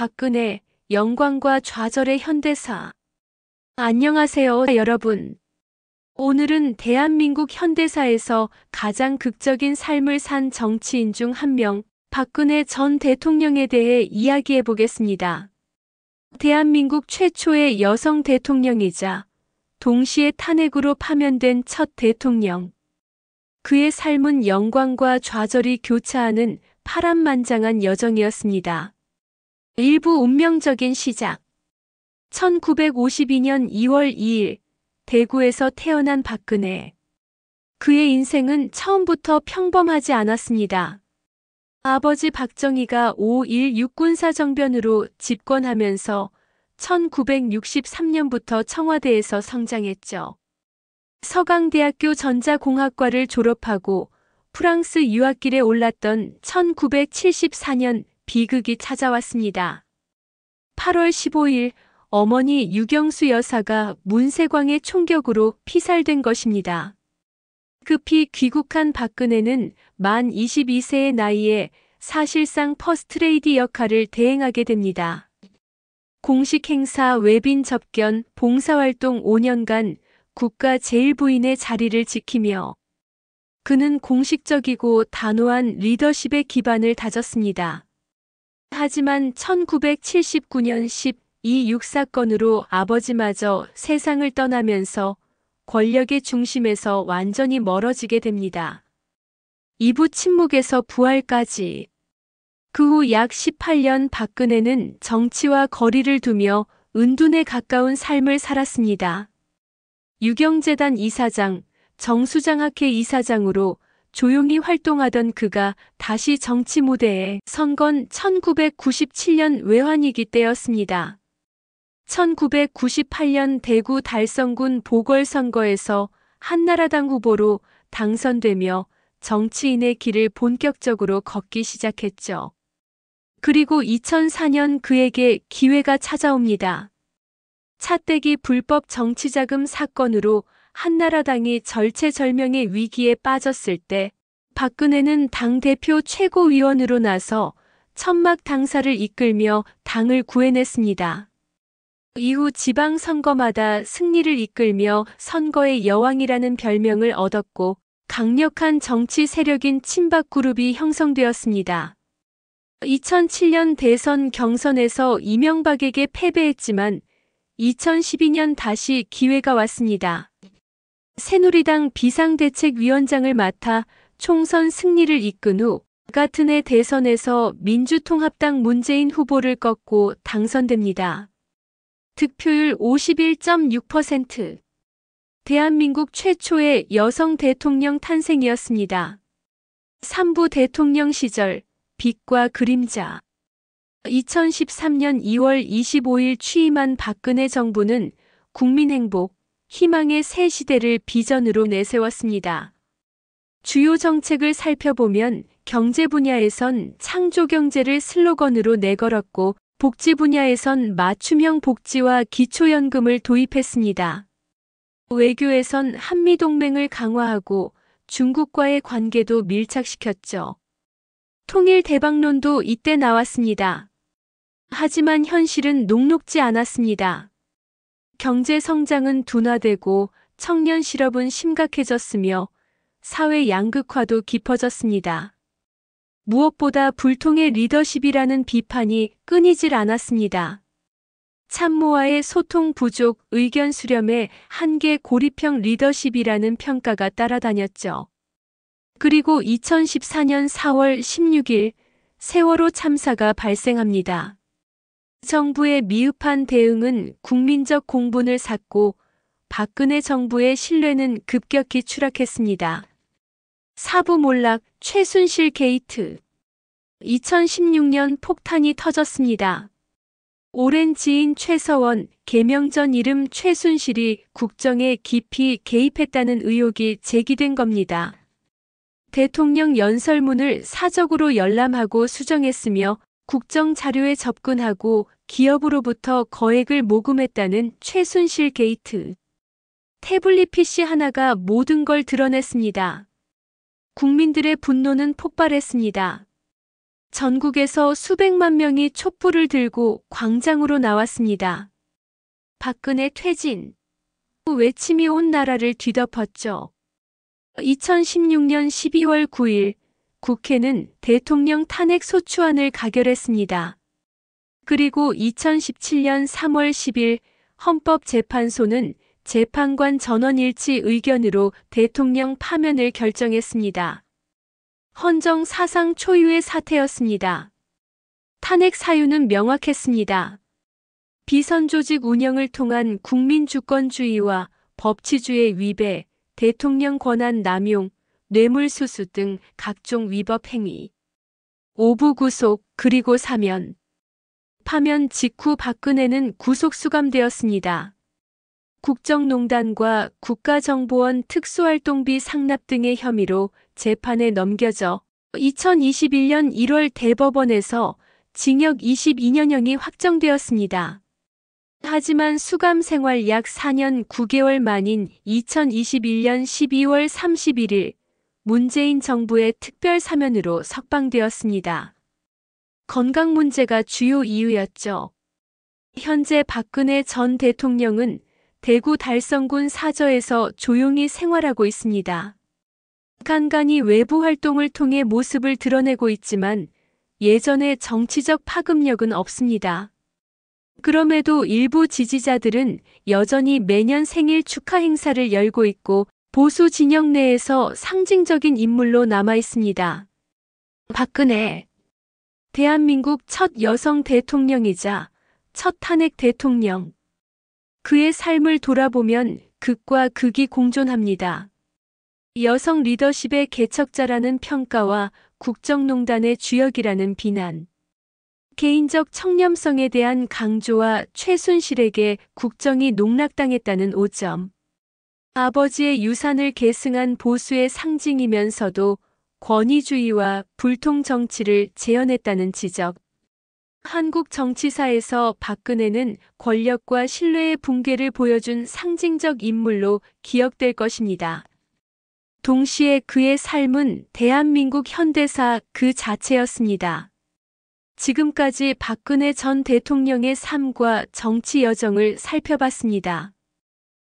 박근혜, 영광과 좌절의 현대사. 안녕하세요, 여러분. 오늘은 대한민국 현대사에서 가장 극적인 삶을 산 정치인 중 한 명, 박근혜 전 대통령에 대해 이야기해 보겠습니다. 대한민국 최초의 여성 대통령이자 동시에 탄핵으로 파면된 첫 대통령. 그의 삶은 영광과 좌절이 교차하는 파란만장한 여정이었습니다. 일부 운명적인 시작. 1952년 2월 2일 대구에서 태어난 박근혜. 그의 인생은 처음부터 평범하지 않았습니다. 아버지 박정희가 5.1 육군사정변으로 집권하면서 1963년부터 청와대에서 성장했죠. 서강대학교 전자공학과를 졸업하고 프랑스 유학길에 올랐던 1974년 비극이 찾아왔습니다. 8월 15일 어머니 유경수 여사가 문세광의 총격으로 피살된 것입니다. 급히 귀국한 박근혜는 만 22세의 나이에 사실상 퍼스트레이디 역할을 대행하게 됩니다. 공식 행사, 외빈 접견, 봉사활동 5년간 국가 제1부인의 자리를 지키며 그는 공식적이고 단호한 리더십의 기반을 다졌습니다. 하지만 1979년 12.6 사건으로 아버지마저 세상을 떠나면서 권력의 중심에서 완전히 멀어지게 됩니다. 이부 침묵에서 부활까지. 그 후 약 18년 박근혜는 정치와 거리를 두며 은둔에 가까운 삶을 살았습니다. 유경재단 이사장, 정수장학회 이사장으로 조용히 활동하던 그가 다시 정치 무대에 선 건 1997년 외환위기 때였습니다. 1998년 대구 달성군 보궐선거에서 한나라당 후보로 당선되며 정치인의 길을 본격적으로 걷기 시작했죠. 그리고 2004년 그에게 기회가 찾아옵니다. 차떼기 불법 정치자금 사건으로 한나라당이 절체절명의 위기에 빠졌을 때 박근혜는 당대표 최고위원으로 나서 천막 당사를 이끌며 당을 구해냈습니다. 이후 지방선거마다 승리를 이끌며 선거의 여왕이라는 별명을 얻었고 강력한 정치 세력인 친박그룹이 형성되었습니다. 2007년 대선 경선에서 이명박에게 패배했지만 2012년 다시 기회가 왔습니다. 새누리당 비상대책위원장을 맡아 총선 승리를 이끈 후 같은 해 대선에서 민주통합당 문재인 후보를 꺾고 당선됩니다. 득표율 51.6%. 대한민국 최초의 여성 대통령 탄생이었습니다. 3부 대통령 시절 빛과 그림자. 2013년 2월 25일 취임한 박근혜 정부는 국민행복, 희망의 새 시대를 비전으로 내세웠습니다. 주요 정책을 살펴보면 경제 분야에선 창조경제를 슬로건으로 내걸었고 복지 분야에선 맞춤형 복지와 기초연금을 도입했습니다. 외교에선 한미동맹을 강화하고 중국과의 관계도 밀착시켰죠. 통일 대박론도 이때 나왔습니다. 하지만 현실은 녹록지 않았습니다. 경제 성장은 둔화되고 청년 실업은 심각해졌으며 사회 양극화도 깊어졌습니다. 무엇보다 불통의 리더십이라는 비판이 끊이질 않았습니다. 참모와의 소통 부족, 의견 수렴의 한계, 고립형 리더십이라는 평가가 따라다녔죠. 그리고 2014년 4월 16일 세월호 참사가 발생합니다. 정부의 미흡한 대응은 국민적 공분을 샀고 박근혜 정부의 신뢰는 급격히 추락했습니다. 사부 몰락, 최순실 게이트. 2016년 폭탄이 터졌습니다. 오랜 지인 최서원, 개명 전 이름 최순실이 국정에 깊이 개입했다는 의혹이 제기된 겁니다. 대통령 연설문을 사적으로 열람하고 수정했으며 국정 자료에 접근하고 기업으로부터 거액을 모금했다는 최순실 게이트. 태블릿 PC 하나가 모든 걸 드러냈습니다. 국민들의 분노는 폭발했습니다. 전국에서 수백만 명이 촛불을 들고 광장으로 나왔습니다. 박근혜 퇴진 외침이 온 나라를 뒤덮었죠. 2016년 12월 9일 국회는 대통령 탄핵 소추안을 가결했습니다. 그리고 2017년 3월 10일 헌법재판소는 재판관 전원일치 의견으로 대통령 파면을 결정했습니다. 헌정 사상 초유의 사태였습니다. 탄핵 사유는 명확했습니다. 비선 조직 운영을 통한 국민주권주의와 법치주의 위배, 대통령 권한 남용, 뇌물수수 등 각종 위법 행위. 5부 구속 그리고 사면. 파면 직후 박근혜는 구속 수감되었습니다. 국정농단과 국가정보원 특수활동비 상납 등의 혐의로 재판에 넘겨져 2021년 1월 대법원에서 징역 22년형이 확정되었습니다. 하지만 수감 생활 약 4년 9개월 만인 2021년 12월 31일 문재인 정부의 특별 사면으로 석방되었습니다. 건강 문제가 주요 이유였죠. 현재 박근혜 전 대통령은 대구 달성군 사저에서 조용히 생활하고 있습니다. 간간히 외부 활동을 통해 모습을 드러내고 있지만 예전의 정치적 파급력은 없습니다. 그럼에도 일부 지지자들은 여전히 매년 생일 축하 행사를 열고 있고 보수 진영 내에서 상징적인 인물로 남아 있습니다. 박근혜, 대한민국 첫 여성 대통령이자 첫 탄핵 대통령. 그의 삶을 돌아보면 극과 극이 공존합니다. 여성 리더십의 개척자라는 평가와 국정농단의 주역이라는 비난. 개인적 청렴성에 대한 강조와 최순실에게 국정이 농락당했다는 오점. 아버지의 유산을 계승한 보수의 상징이면서도 권위주의와 불통 정치를 재현했다는 지적. 한국 정치사에서 박근혜는 권력과 신뢰의 붕괴를 보여준 상징적 인물로 기억될 것입니다. 동시에 그의 삶은 대한민국 현대사 그 자체였습니다. 지금까지 박근혜 전 대통령의 삶과 정치 여정을 살펴봤습니다.